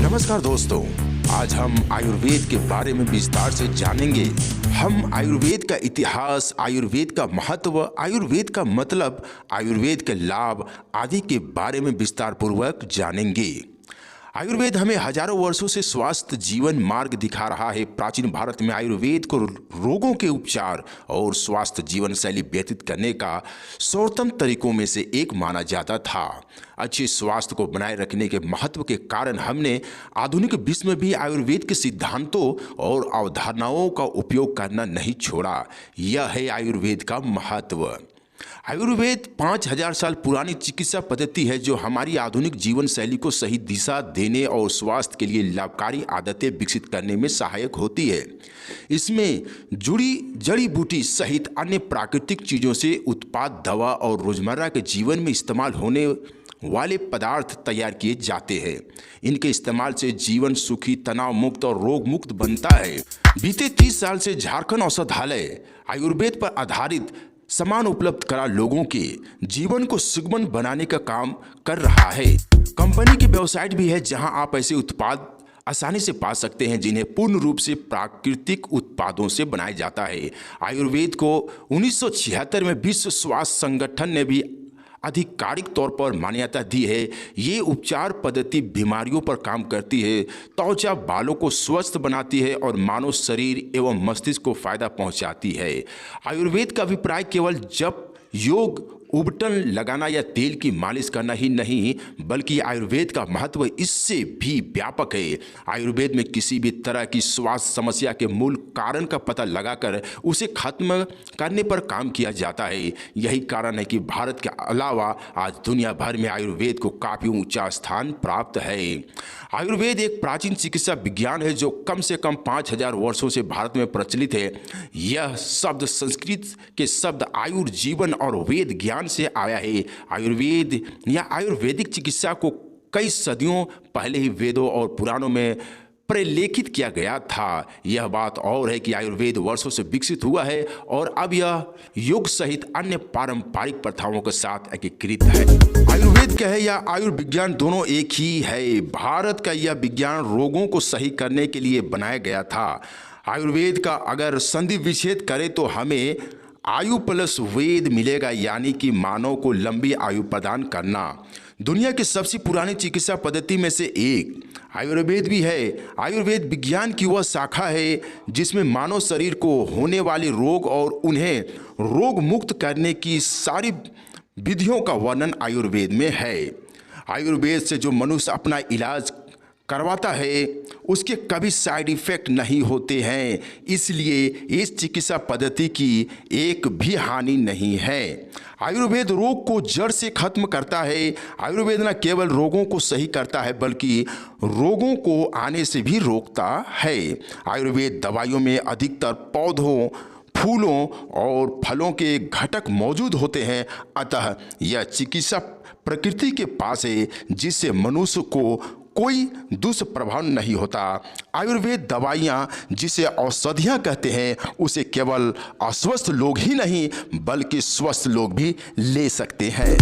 नमस्कार दोस्तों, आज हम आयुर्वेद के बारे में विस्तार से जानेंगे। हम आयुर्वेद का इतिहास, आयुर्वेद का महत्व, आयुर्वेद का मतलब, आयुर्वेद के लाभ आदि के बारे में विस्तार पूर्वक जानेंगे। आयुर्वेद हमें हजारों वर्षों से स्वास्थ्य जीवन मार्ग दिखा रहा है। प्राचीन भारत में आयुर्वेद को रोगों के उपचार और स्वास्थ्य जीवन शैली व्यतीत करने का सर्वोत्तम तरीकों में से एक माना जाता था। अच्छे स्वास्थ्य को बनाए रखने के महत्व के कारण हमने आधुनिक विश्व में भी आयुर्वेद के सिद्धांतों और अवधारणाओं का उपयोग करना नहीं छोड़ा। यह है आयुर्वेद का महत्व। आयुर्वेद 5000 साल पुरानी चिकित्सा पद्धति है जो हमारी आधुनिक जीवन शैली को सही दिशा देने और स्वास्थ्य के लिए लाभकारी आदतें विकसित करने में सहायक होती है। इसमें जुड़ी जड़ी बूटी सहित अन्य प्राकृतिक चीज़ों से उत्पाद, दवा और रोजमर्रा के जीवन में इस्तेमाल होने वाले पदार्थ तैयार किए जाते हैं। इनके इस्तेमाल से जीवन सुखी, तनाव मुक्त और रोग मुक्त बनता है। बीते 30 साल से झारखंड औषधालय आयुर्वेद पर आधारित सामान उपलब्ध करा लोगों के जीवन को सुगम बनाने का काम कर रहा है। कंपनी की वेबसाइट भी है जहां आप ऐसे उत्पाद आसानी से पा सकते हैं जिन्हें पूर्ण रूप से प्राकृतिक उत्पादों से बनाया जाता है। आयुर्वेद को 1976 में विश्व स्वास्थ्य संगठन ने भी आधिकारिक तौर पर मान्यता दी है। ये उपचार पद्धति बीमारियों पर काम करती है, त्वचा, बालों को स्वस्थ बनाती है और मानव शरीर एवं मस्तिष्क को फायदा पहुंचाती है। आयुर्वेद का अभिप्राय केवल जप, योग, उबटन लगाना या तेल की मालिश करना ही नहीं, बल्कि आयुर्वेद का महत्व इससे भी व्यापक है। आयुर्वेद में किसी भी तरह की स्वास्थ्य समस्या के मूल कारण का पता लगाकर उसे खत्म करने पर काम किया जाता है। यही कारण है कि भारत के अलावा आज दुनिया भर में आयुर्वेद को काफ़ी ऊंचा स्थान प्राप्त है। आयुर्वेद एक प्राचीन चिकित्सा विज्ञान है जो कम से कम 5000 वर्षों से भारत में प्रचलित है। यह शब्द संस्कृत के शब्द आयुर, जीवन और वेद ज्ञान से आया है। आयुर्वेद या आयुर्वेदिक चिकित्सा को कई सदियों पहले ही वेदों और पुराणों में प्रलेखित किया गया था। यह बात और है कि आयुर्वेद वर्षों से विकसित हुआ है और अब यह योग सहित अन्य पारंपरिक प्रथाओं के साथ एकीकृत है। आयुर्वेद क्या है या आयुर्विज्ञान दोनों एक ही है। भारत का यह विज्ञान रोगों को सही करने के लिए बनाया गया था। आयुर्वेद का अगर संधि विच्छेद करें तो हमें आयु प्लस वेद मिलेगा, यानी कि मानव को लंबी आयु प्रदान करना। दुनिया की सबसे पुरानी चिकित्सा पद्धति में से एक आयुर्वेद भी है। आयुर्वेद विज्ञान की वह शाखा है जिसमें मानव शरीर को होने वाले रोग और उन्हें रोग मुक्त करने की सारी विधियों का वर्णन आयुर्वेद में है। आयुर्वेद से जो मनुष्य अपना इलाज करवाता है उसके कभी साइड इफ़ेक्ट नहीं होते हैं, इसलिए इस चिकित्सा पद्धति की एक भी हानि नहीं है। आयुर्वेद रोग को जड़ से खत्म करता है। आयुर्वेद न केवल रोगों को सही करता है बल्कि रोगों को आने से भी रोकता है। आयुर्वेद दवाइयों में अधिकतर पौधों, फूलों और फलों के घटक मौजूद होते हैं, अतः यह चिकित्सा प्रकृति के पास है जिससे मनुष्य को कोई दुष्प्रभाव नहीं होता। आयुर्वेद दवाइयाँ जिसे औषधियाँ कहते हैं उसे केवल अस्वस्थ लोग ही नहीं बल्कि स्वस्थ लोग भी ले सकते हैं।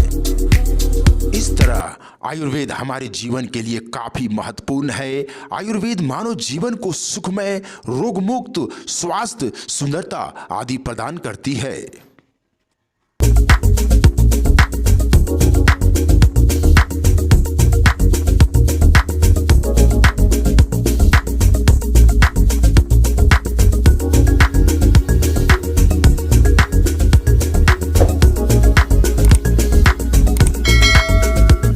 इस तरह आयुर्वेद हमारे जीवन के लिए काफ़ी महत्वपूर्ण है। आयुर्वेद मानव जीवन को सुखमय, रोगमुक्त, स्वास्थ्य, सुंदरता आदि प्रदान करती है।